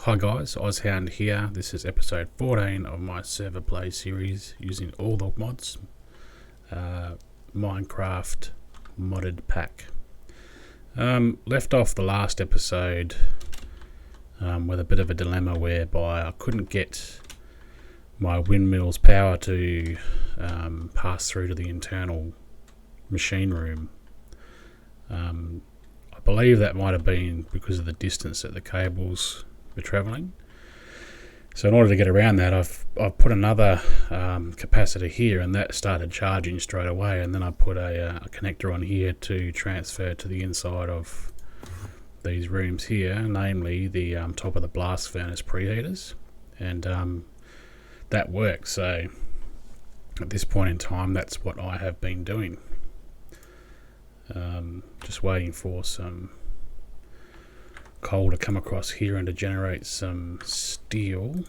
Hi guys, Ozhound here. This is episode 14 of my server play series using all the mods. MineCraft modded pack. Left off the last episode with a bit of a dilemma whereby I couldn't get my windmill's power to pass through to the internal machine room. I believe that might have been because of the distance that the cables were travelling. So in order to get around that, I've put another capacitor here, and that started charging straight away. And then I put a connector on here to transfer to the inside of these rooms here, namely the top of the blast furnace preheaters, and that works. So at this point in time, that's what I have been doing. Just waiting for some coal to come across here and to generate some steel.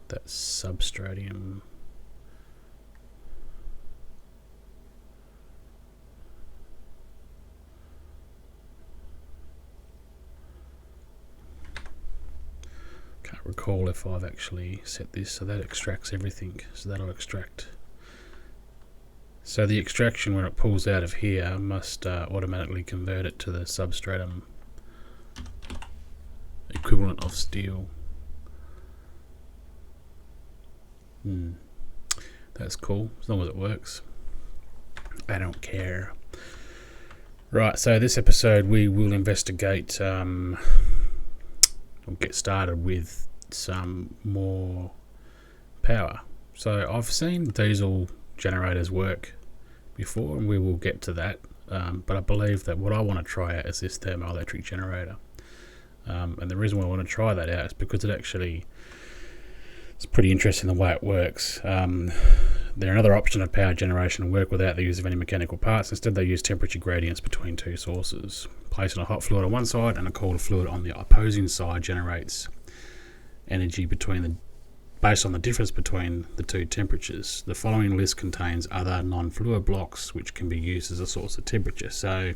That's substratium. Can't recall if I've actually set this, so that extracts everything. So that'll extract. So the extraction, when it pulls out of here, must automatically convert it to the substratum equivalent of steel. That's cool, as long as it works. I don't care. Right, so this episode we will investigate, we'll get started with some more power. So I've seen diesel generators work before, and we will get to that, but I believe that what I want to try out is this thermoelectric generator, and the reason why I want to try that out is because it's pretty interesting the way it works. They're another option of power generation to work without the use of any mechanical parts. Instead, they use temperature gradients between two sources. Placing a hot fluid on one side and a colder fluid on the opposing side generates energy based on the difference between the two temperatures. The following list contains other non-fluid blocks which can be used as a source of temperature. So,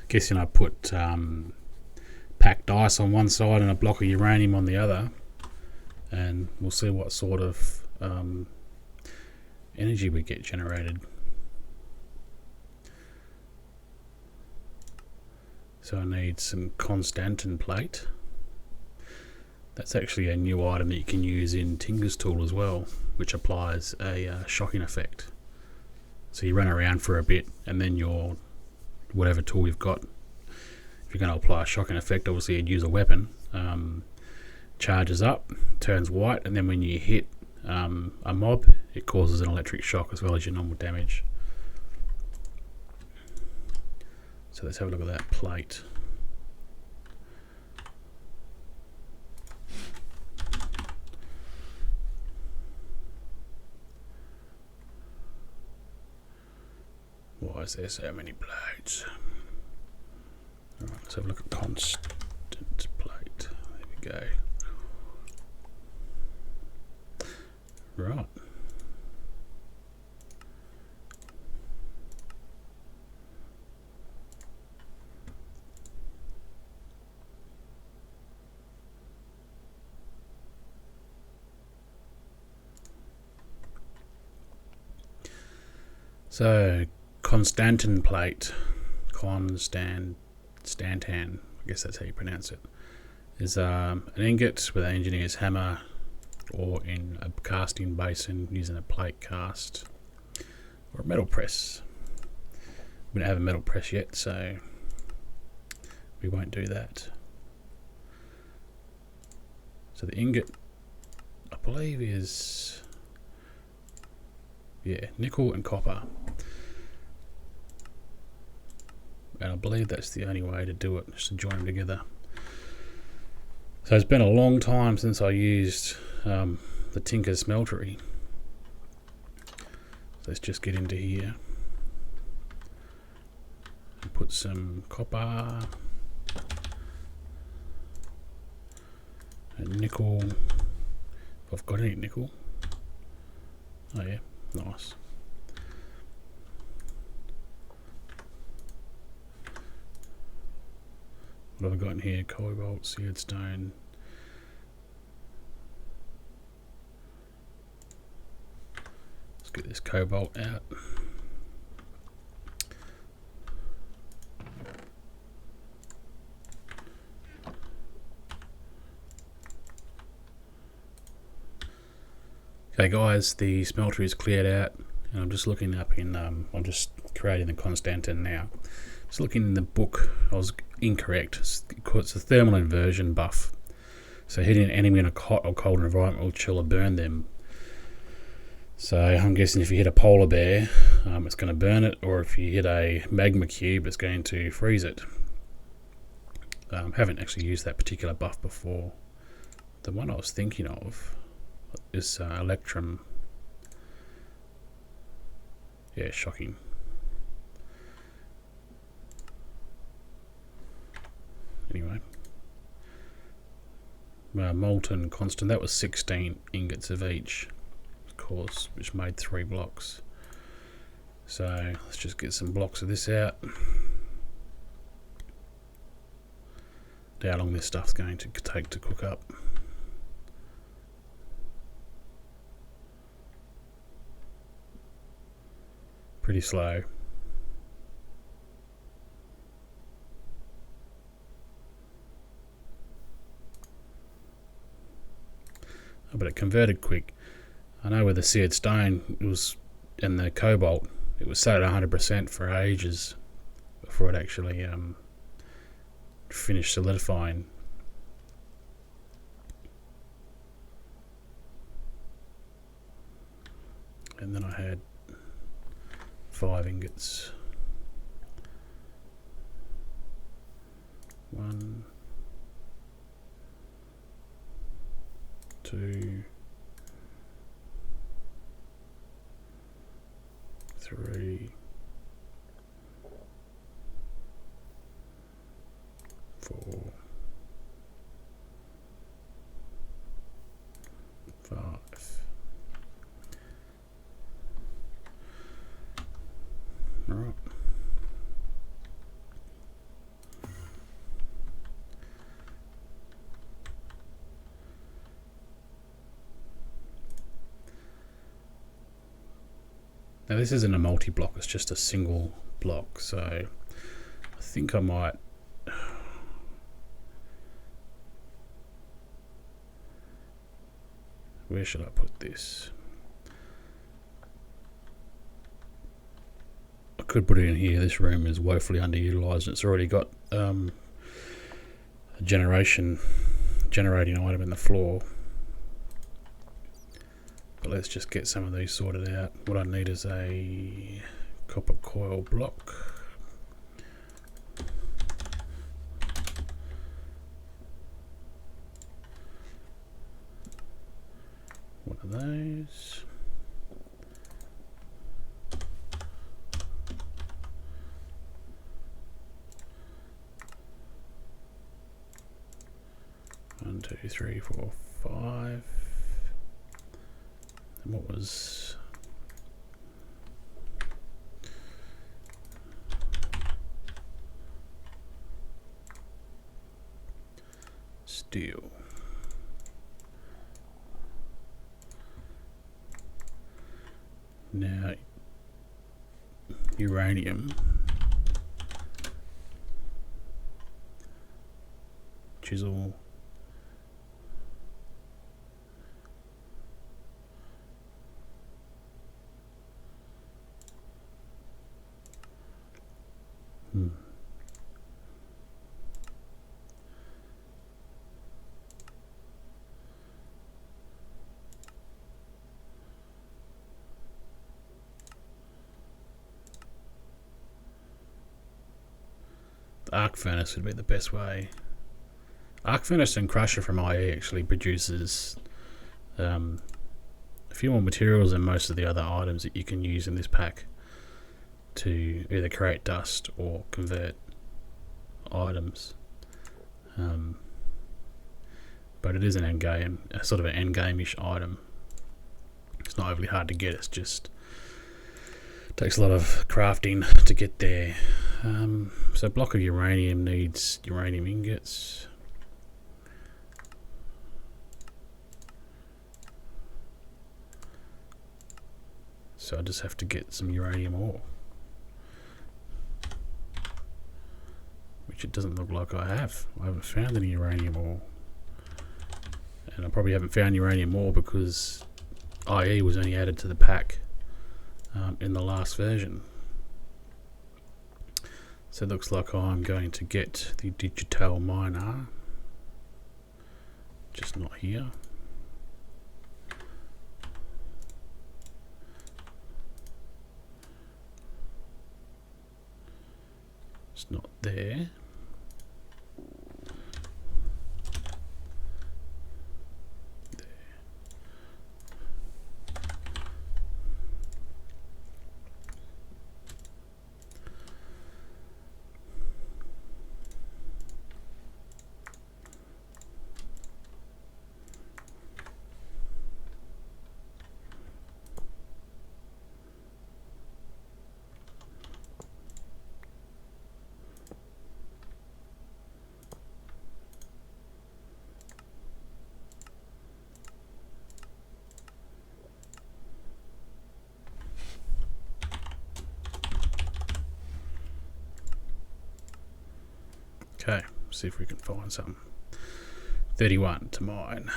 guessing I put packed ice on one side and a block of uranium on the other, and we'll see what sort of energy we get generated. So I need some Constantan plate. That's actually a new item that you can use in Tinker's tool as well, which applies a shocking effect. So you run around for a bit, and then your whatever tool you've got, if you're going to apply a shocking effect, obviously you'd use a weapon, charges up, turns white, and then when you hit a mob, it causes an electric shock as well as your normal damage. So let's have a look at that plate. Why is there so many plates? Alright, let's have a look at constant plate. There we go. Right. So Constantan plate, Constantan, I guess that's how you pronounce it, is an ingot with an engineer's hammer, or in a casting basin using a plate cast, or a metal press. We don't have a metal press yet, so we won't do that. So the ingot, I believe, is nickel and copper. And I believe that's the only way to do it, just to join them together. So it's been a long time since I used the Tinker's smeltery. Let's just get into here and put some copper and nickel. If I've got any nickel. Oh yeah, nice. What have I got in here? Cobalt, seared stone. Let's get this cobalt out. Okay guys, the smelter is cleared out, and I'm just looking up in, I'm just creating the Constantin now. Just looking in the book, I was incorrect. It's a thermal inversion buff. So hitting an enemy in a hot or cold environment will chill or burn them. So I'm guessing if you hit a polar bear, it's going to burn it, or if you hit a magma cube, it's going to freeze it. Haven't actually used that particular buff before. The one I was thinking of is Electrum. Yeah, shocking. Anyway, molten constant, that was 16 ingots of each, of course, which made 3 blocks. So let's just get some blocks of this out. How long this stuff's going to take to cook up. Pretty slow. Oh, but it converted quick. I know with the seared stone, it was, and the cobalt, it was set at 100% for ages before it actually finished solidifying. And then I had 5 ingots. 1, 2, 3, 4, 5. All right. Now this isn't a multi-block, it's just a single block, so I think I might where should I put this? I could put it in here. This room is woefully underutilized. It's already got a generating item in the floor. But let's just get some of these sorted out. What I need is a copper coil block. One of those. One, two, three, four, 5. And what was steel? Now uranium, chisel, the arc furnace would be the best way. Arc furnace and crusher from IE actually produces a few more materials than most of the other items that you can use in this pack to either create dust or convert items. But it is an end game, a sort of an end game-ish item. It's not overly hard to get. It's just takes a lot of crafting to get there. So a block of uranium needs uranium ingots. So I just have to get some uranium ore, which it doesn't look like I have. I haven't found any uranium ore. And I probably haven't found uranium ore because IE was only added to the pack in the last version. So it looks like I'm going to get the digital miner, just not here. It's not there. Okay, see if we can find something. 31 to mine.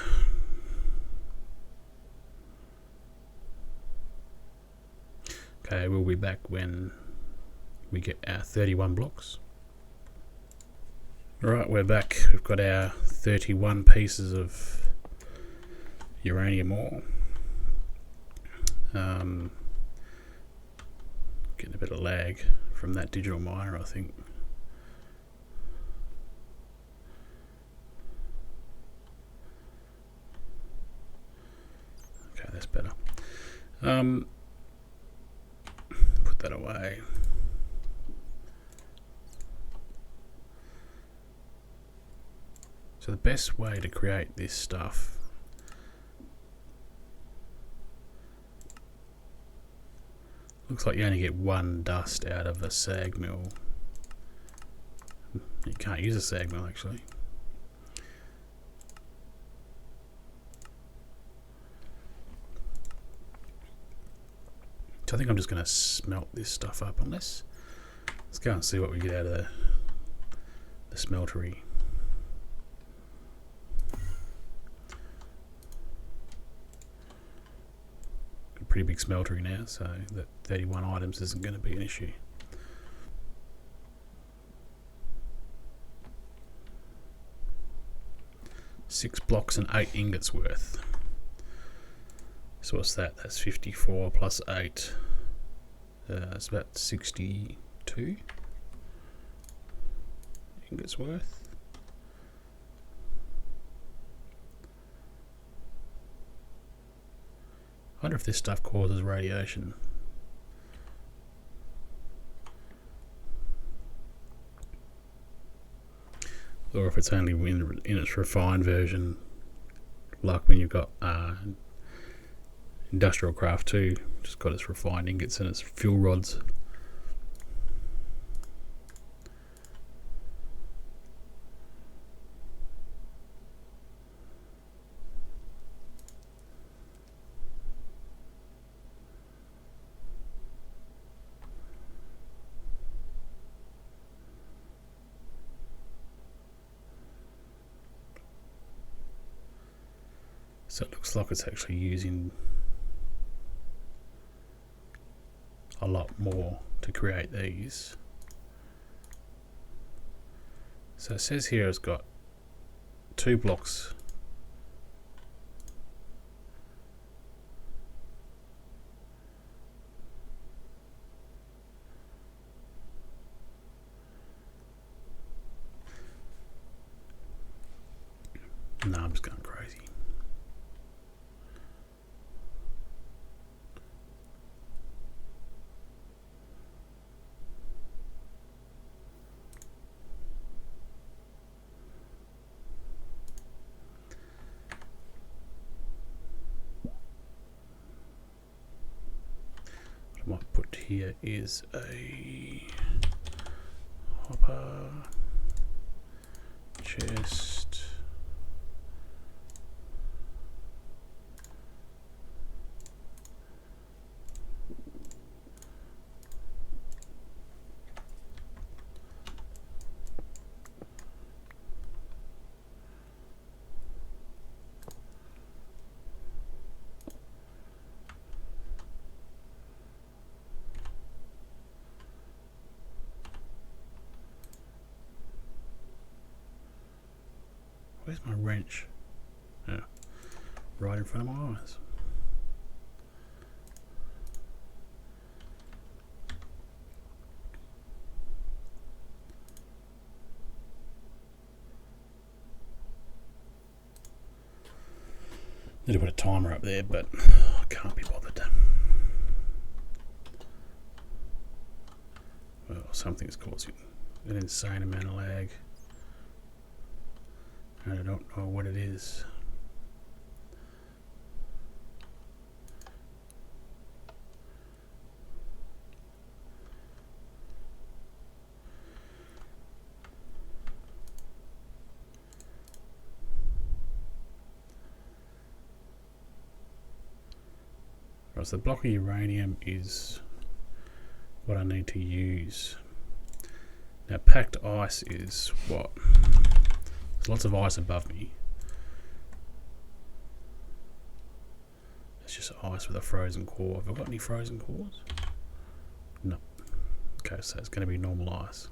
Okay, we'll be back when we get our 31 blocks. Right, we're back. We've got our 31 pieces of uranium ore. Getting a bit of lag from that digital miner, I think. Okay, that's better. Put that away. So the best way to create this stuff looks like you only get one dust out of a sag mill. You can't use a sag mill actually. So I think I'm just going to smelt this stuff up on this. Let's go and see what we get out of the smeltery. A pretty big smeltery now, so that 31 items isn't going to be an issue. Six blocks and 8 ingots worth. So what's that? That's 54 plus 8. It's about 62 ingots worth. I wonder if this stuff causes radiation. Or if it's only in its refined version, like when you've got Industrial Craft 2, just got its refined ingots and its fuel rods. So it looks like it's actually using a lot more to create these. So it says here it's got 2 blocks . No, I'm just going crazy. What I might put here is a hopper, chest. Where's my wrench? Yeah, right in front of my eyes. Need to put a timer up there, but I can't be bothered. Well, something's causing an insane amount of lag. I don't know what it is. Right, so the block of uranium is what I need to use. Now packed ice is what? There's lots of ice above me. It's just ice with a frozen core. Have I got any frozen cores? No. Okay, so it's going to be normal ice.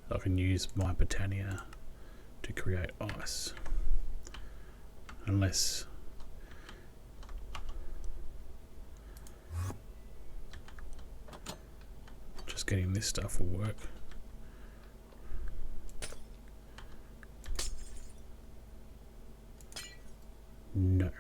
I can use my Britannia to create ice. Unless just getting this stuff will work. No.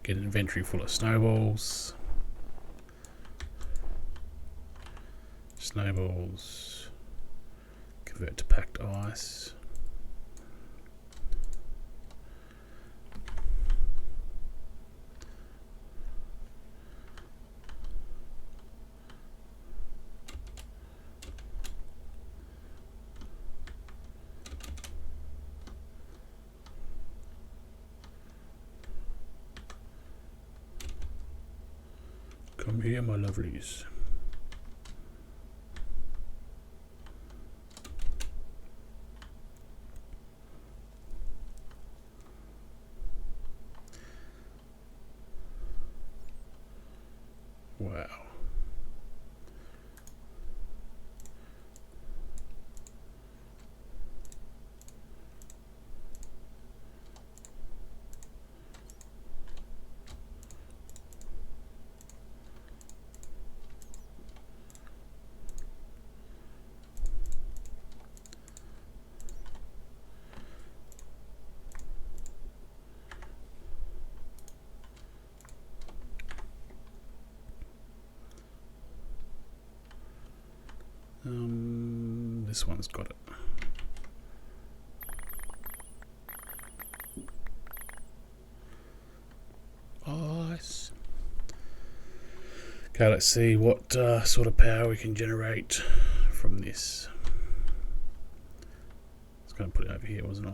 Get an inventory full of snowballs. Snowballs. Convert to packed ice. Come here, my lovelies. Wow. This one's got it. Ice. Okay, let's see what sort of power we can generate from this. I was going to put it over here, wasn't I?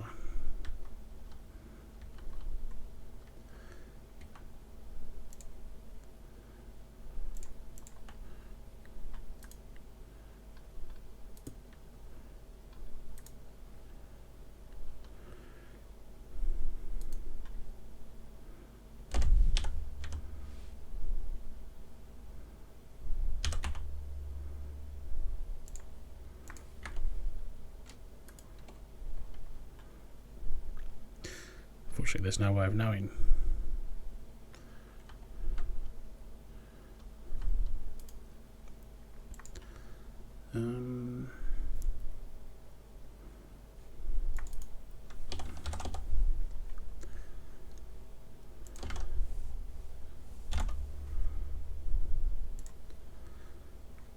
Unfortunately, there's no way of knowing.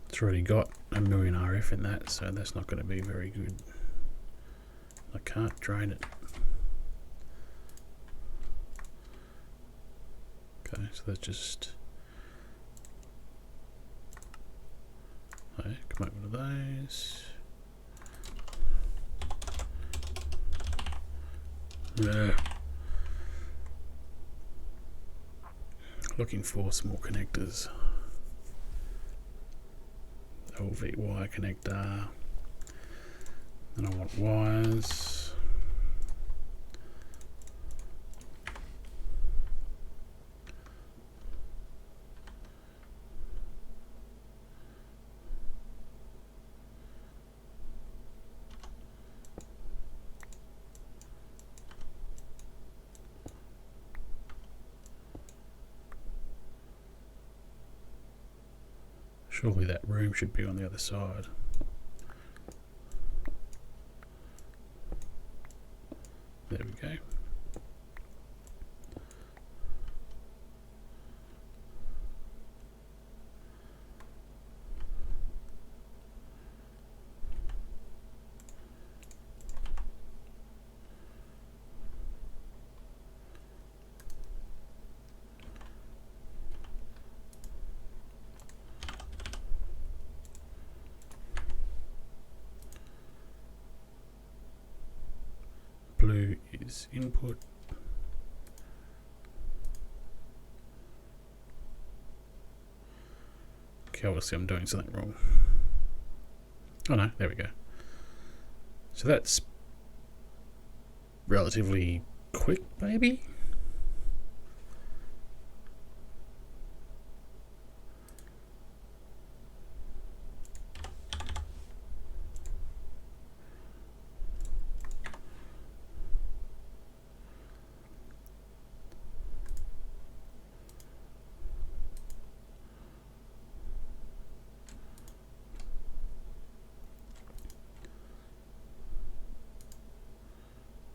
It's already got a million RF in that, so that's not going to be very good. I can't drain it. Okay, so let's just come up with those. Yeah. Looking for some more connectors. LV wire connector. Then I want wires. Surely that room should be on the other side. There we go. Blue is input. Okay, obviously I'm doing something wrong. Oh no, there we go. So that's relatively quick, maybe?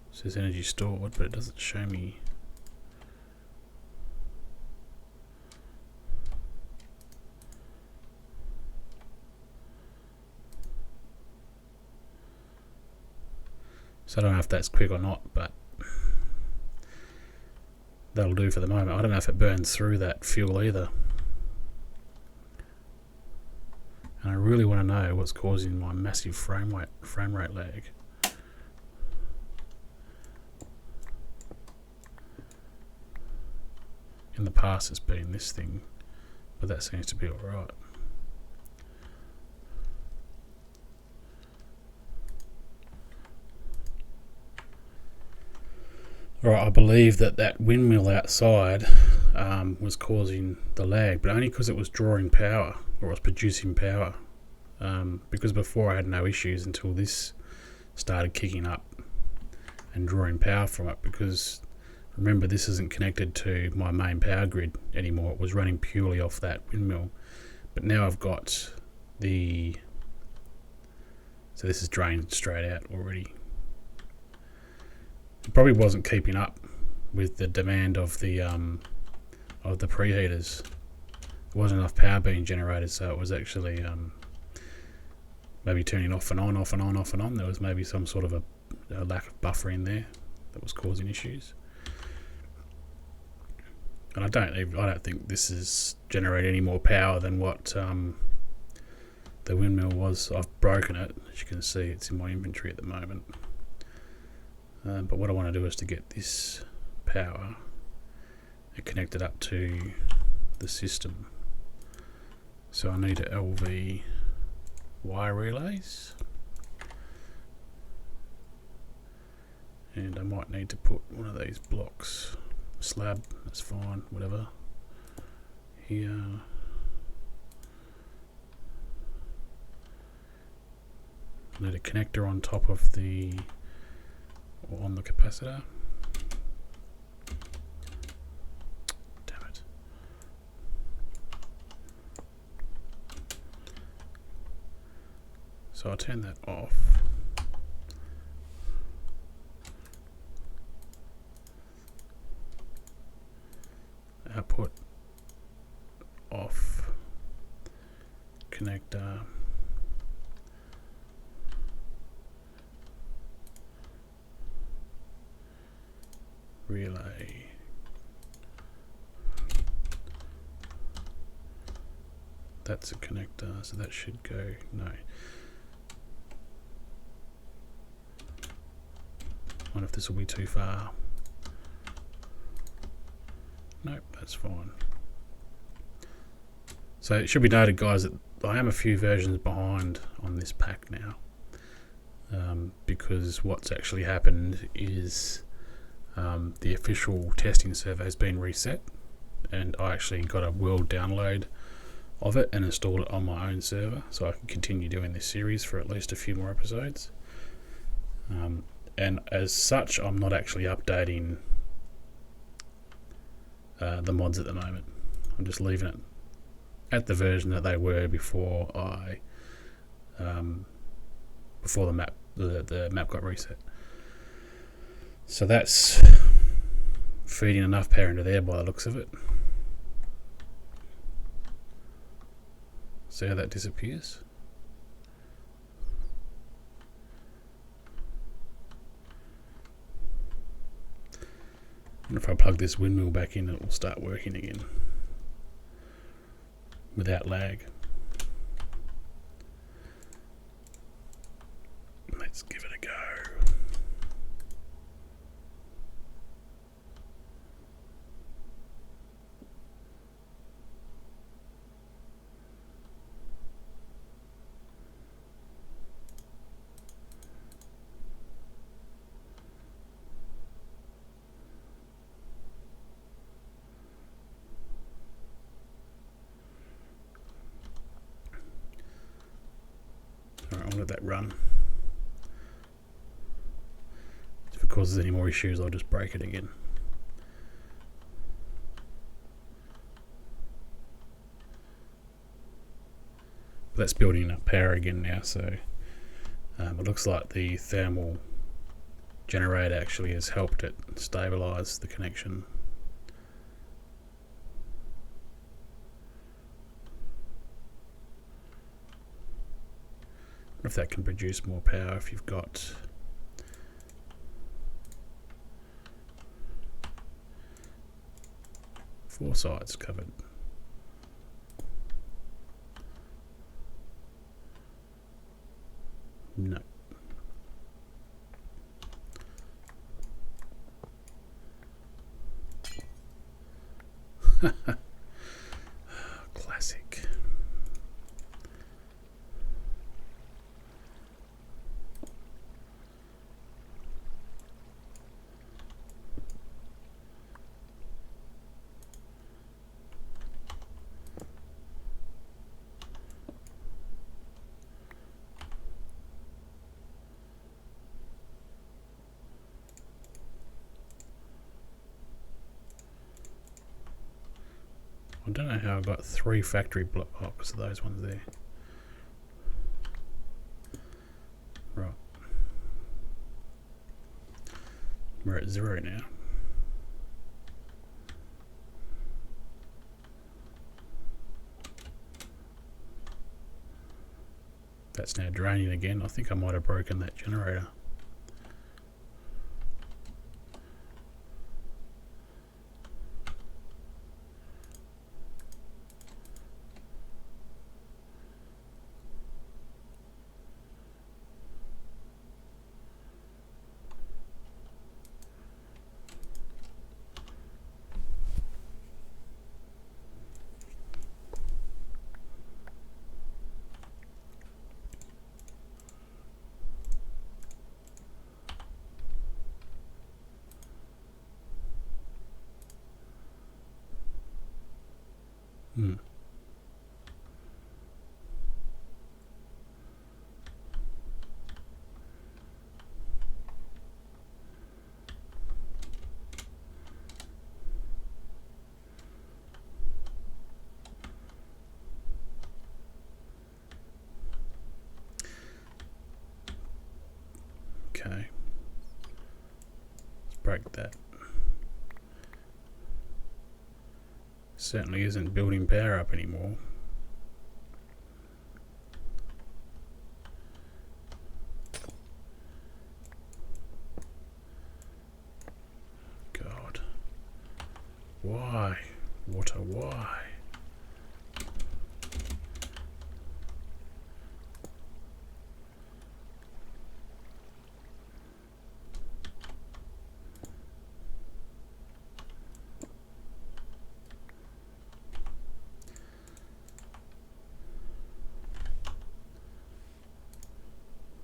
It says energy stored, but it doesn't show me. So I don't know if that's quick or not, but that'll do for the moment. I don't know if it burns through that fuel either. And I really want to know what's causing my massive frame rate lag. In the past it's been this thing, but that seems to be alright. Alright, I believe that windmill outside was causing the lag, but only because it was drawing power, or was producing power. Because before I had no issues until this started kicking up and drawing power from it, because remember, this isn't connected to my main power grid anymore. It was running purely off that windmill. But now I've got the... So this is drained straight out already. It probably wasn't keeping up with the demand of the preheaters. There wasn't enough power being generated, so it was actually maybe turning off and on, off and on, off and on. There was maybe some sort of a lack of buffering there that was causing issues. And I don't think this is generating any more power than what the windmill was. I've broken it, as you can see. It's in my inventory at the moment. But what I want to do is to get this power and connect it up to the system. So I need a LV wire relays, and I might need to put one of these blocks. Slab, that's fine, whatever. Here. I need a connector on top of the, or on the capacitor. So I'll turn that off. Output off. Connector. Relay. That's a connector, so that should go, no. Wonder if this will be too far. Nope, that's fine. So it should be noted, guys, that I am a few versions behind on this pack now. Because what's actually happened is the official testing server has been reset, and I actually got a world download of it and installed it on my own server, so I can continue doing this series for at least a few more episodes. And as such, I'm not actually updating the mods at the moment. I'm just leaving it at the version that they were before I before the map got reset. So that's feeding enough power into there by the looks of it. See how that disappears? And if I plug this windmill back in, it will start working again without lag. Let's give it a go. Alright, I'll let that run. If it causes any more issues, I'll just break it again. But that's building up power again now, so it looks like the thermal generator actually has helped it stabilize the connection. If that can produce more power if you've got four sides covered. No. Classic. I don't know how I got 3 factory blocks of those ones there. Right. We're at 0 now. That's now draining again. I think I might have broken that generator. Hmm. Okay. Let's break that. Certainly isn't building power up anymore. God. Why? Water, why?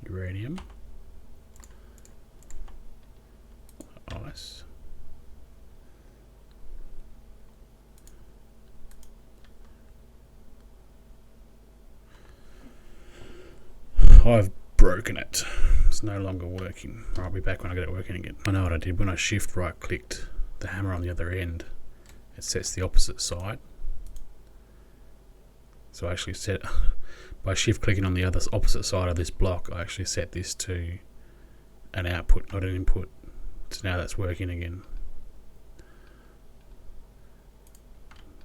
Uranium. Ice. I've broken it. It's no longer working. I'll be back when I get it working again. I know what I did. When I shift right clicked the hammer on the other end, it sets the opposite side. So I actually set, by shift clicking on the other opposite side of this block, I actually set this to an output, not an input. So now that's working again.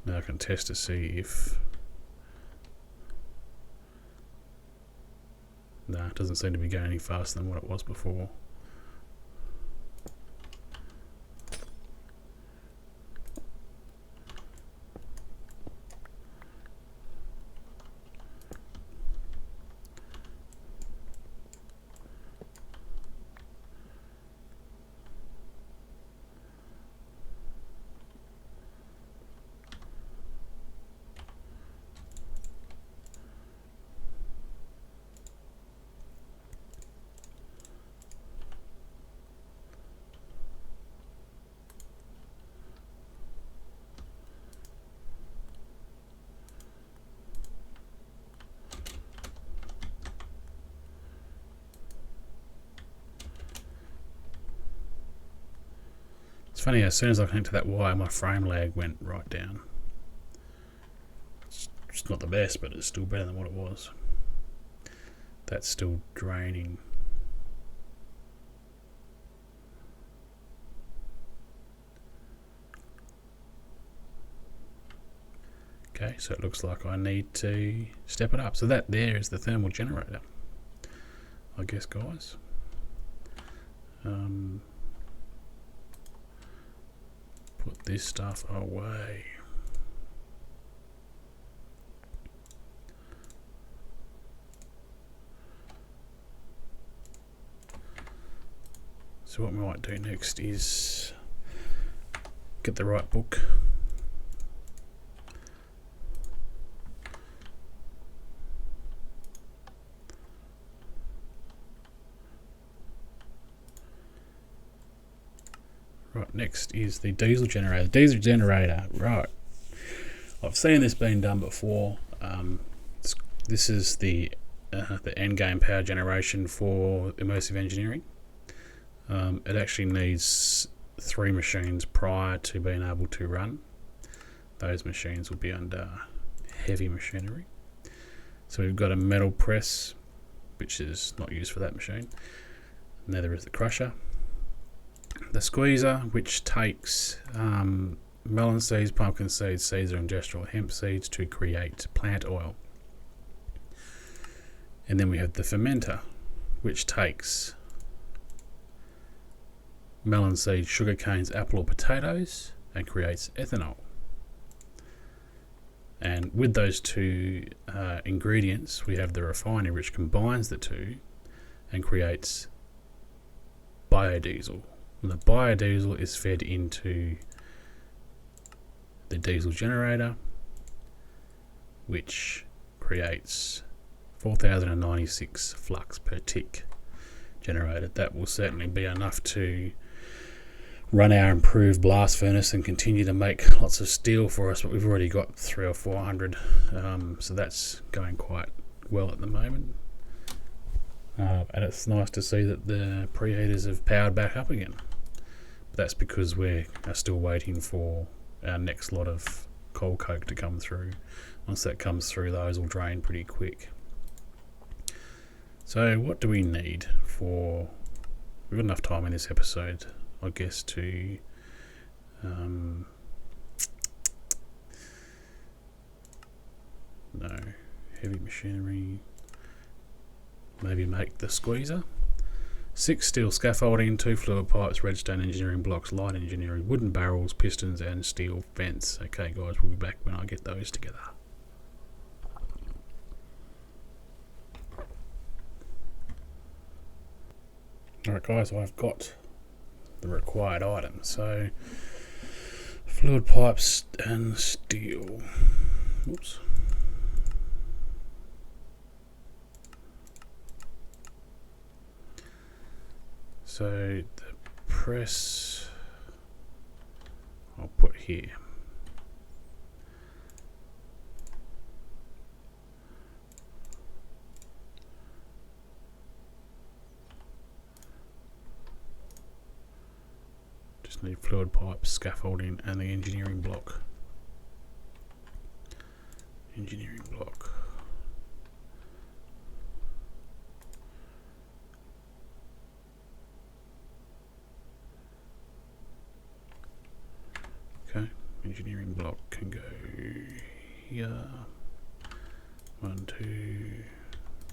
Now I can test to see if... No, it doesn't seem to be going any faster than what it was before. It's funny, as soon as I connected that wire, my frame lag went right down. It's not the best, but it's still better than what it was. That's still draining. Okay, so it looks like I need to step it up. So that there is the thermal generator, I guess, guys. Put this stuff away. So what we might do next is get the right book. Right, next is the diesel generator. Diesel generator, right. I've seen this being done before. This is the end game power generation for immersive engineering. It actually needs 3 machines prior to being able to run. Those machines will be under heavy machinery. So we've got a metal press, which is not used for that machine. Neither is the crusher. The squeezer, which takes melon seeds, pumpkin seeds, Caesar and gestural hemp seeds to create plant oil. And then we have the fermenter, which takes melon seeds, sugar canes, apple or potatoes and creates ethanol. And with those 2 ingredients, we have the refiner, which combines the 2 and creates biodiesel. And the biodiesel is fed into the diesel generator, which creates 4,096 flux per tick generated. That will certainly be enough to run our improved blast furnace and continue to make lots of steel for us, but we've already got 300 or 400, so that's going quite well at the moment. And it's nice to see that the preheaters have powered back up again. But that's because we are still waiting for our next lot of coal coke to come through. Once that comes through, those will drain pretty quick. So what do we need for we've got enough time in this episode, I guess, to no, heavy machinery, maybe make the squeezer. 6 steel scaffolding, 2 fluid pipes, redstone engineering blocks, light engineering, wooden barrels, pistons and steel fence. Okay guys, we'll be back when I get those together. Alright guys, I've got the required items. So fluid pipes and steel. Oops. So the press I'll put here. Just need fluid pipes, scaffolding and the engineering block. Engineering block. Okay, engineering block can go here. 1, 2,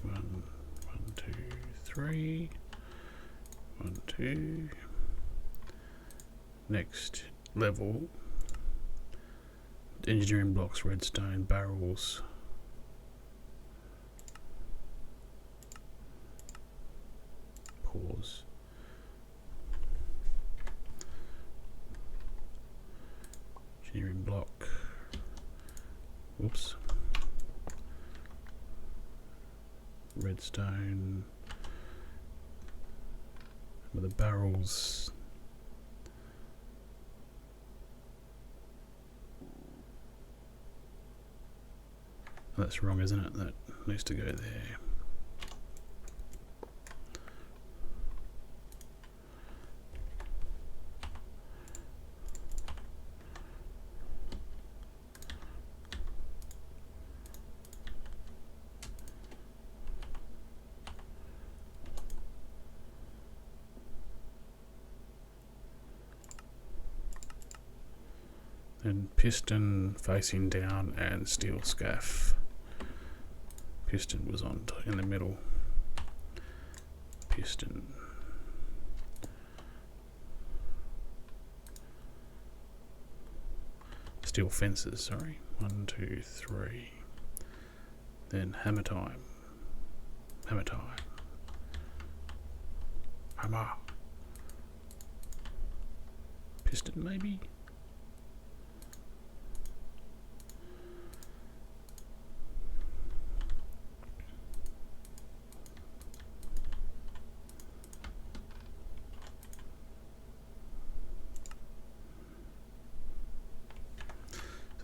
1, 2, 3. 1, 2. Next level. Engineering blocks, redstone, barrels. Pause. Engineering block. Whoops. Redstone. With the barrels. That's wrong, isn't it? That needs to go there. Then piston facing down and steel scaff. Piston was on in the middle. Piston. Steel fences, sorry. 1, 2, 3. Then hammer time. Hammer time. Hammer. Piston maybe?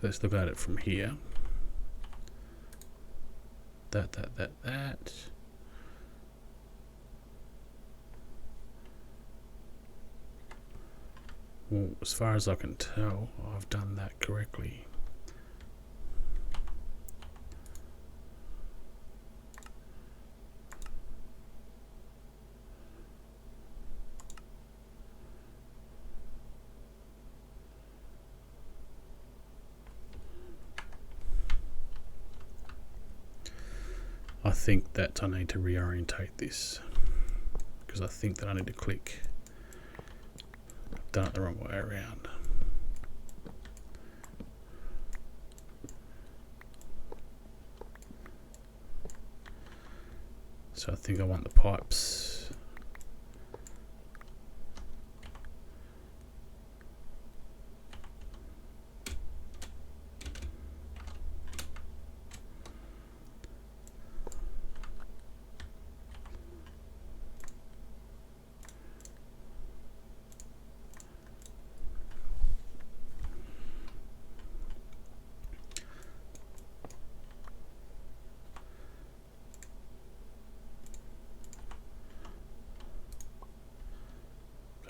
Let's look at it from here. That. Well, as far as I can tell, I've done that correctly. I think that I need to reorientate this because I think that I need to click. I've done it the wrong way around. So I think I want the pipes.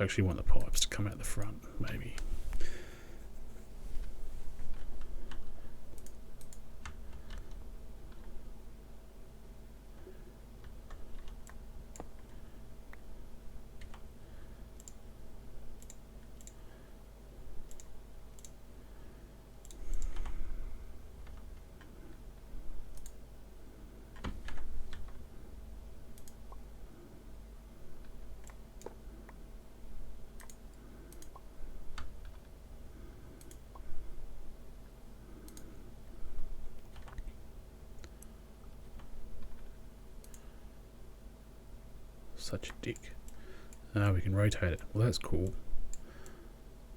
I actually want the pipes to come out the front, maybe. such a dick. We can rotate it. Well, that's cool.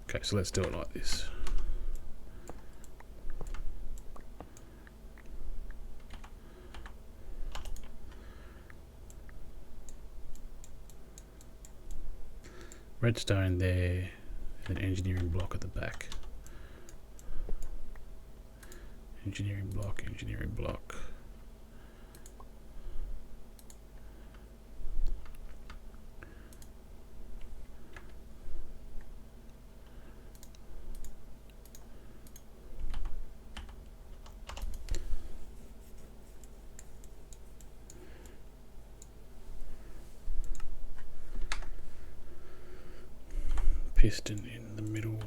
Okay, so let's do it like this. Redstone there, and an engineering block at the back. Engineering block, engineering block. Piston in the middle.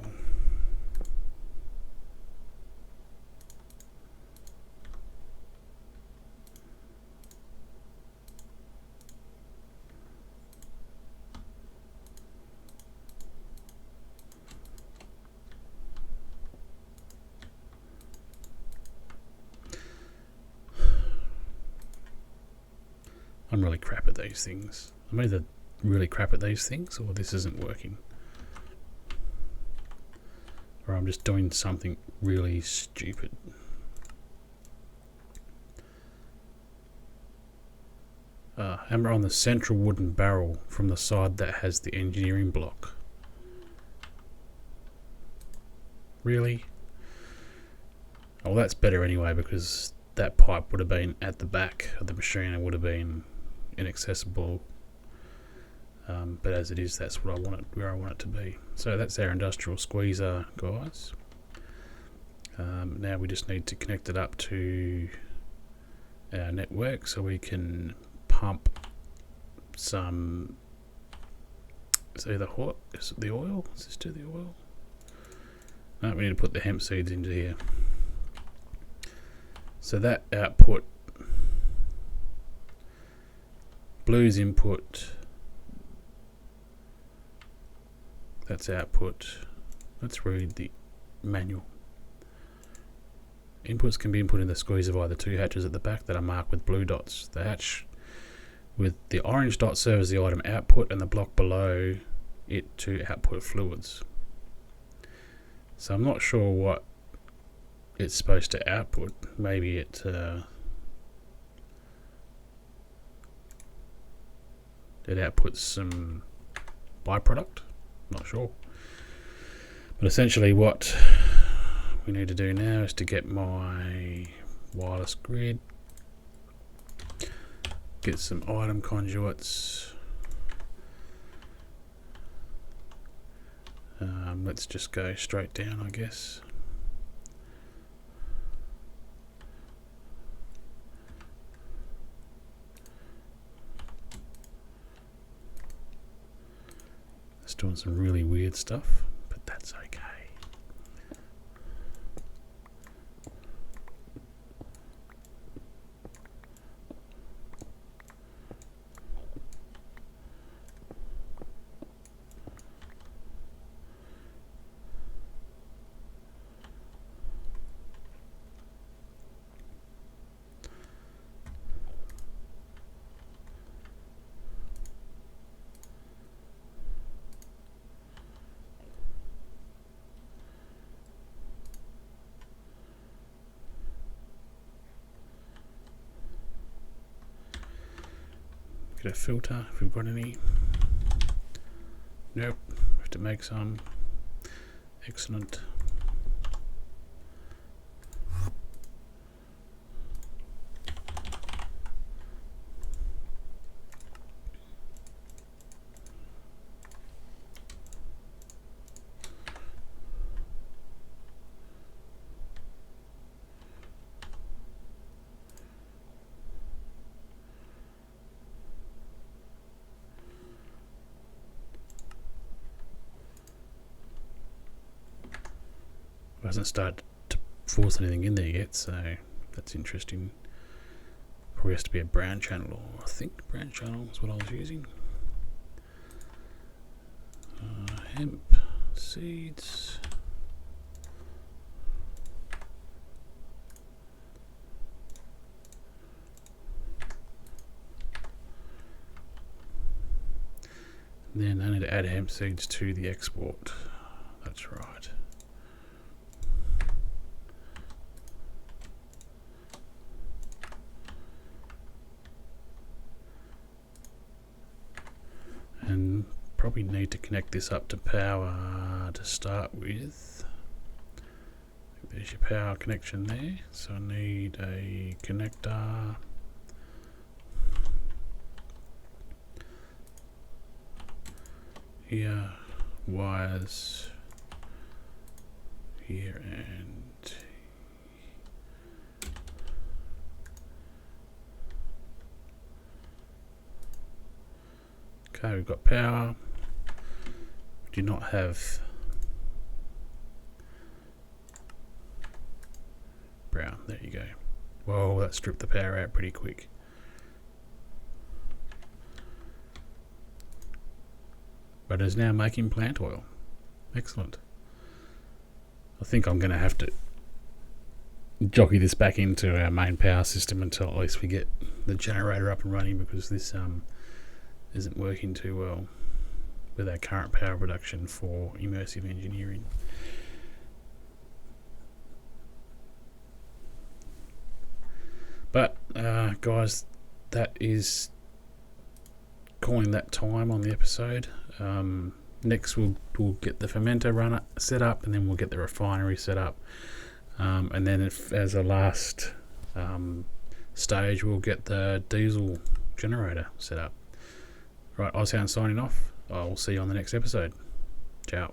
I'm really crap at these things. I'm either really crap at these things or this isn't working. Or I'm just doing something really stupid. Hammer on the central wooden barrel from the side that has the engineering block. Really? Oh, well, that's better anyway, because that pipe would have been at the back of the machine and would have been inaccessible. But as it is, that's what I want it, where I want it to be. So that's our industrial squeezer, guys. Now we just need to connect it up to our network so we can pump some. Is it the oil? Is this to the oil? No, we need to put the hemp seeds into here. So that output, blue's input. That's output. Let's read the manual. Inputs can be input in the squeezer via the two hatches at the back that are marked with blue dots. The hatch with the orange dot serves the item output and the block below it to output fluids. So I'm not sure what it's supposed to output. Maybe it outputs some byproduct. Not sure. But essentially what we need to do now is to get my wireless grid, get some item conduits. Let's just go straight down, I guess. It's doing some really weird stuff, but that's okay. Get a filter if we've got any. Nope, we have to make some. Excellent. Hasn't started to force anything in there yet, so that's interesting. Probably has to be a brown channel, or I think brown channel is what I was using. Hemp seeds. Then I need to add hemp seeds to the export. That's right. And probably need to connect this up to power to start with. There's your power connection there. So I need a connector. Here, wires here, and okay, we've got power. We do not have brown. There you go. Whoa, that stripped the power out pretty quick. But is now making plant oil. Excellent. I think I'm going to have to jockey this back into our main power system until at least we get the generator up and running, because this isn't working too well with our current power production for immersive engineering. But guys, that is calling that time on the episode. Next we'll get the fermenter runner set up, and then we'll get the refinery set up, and then as a last stage we'll get the diesel generator set up. Right, Ozhound signing off. I'll see you on the next episode. Ciao.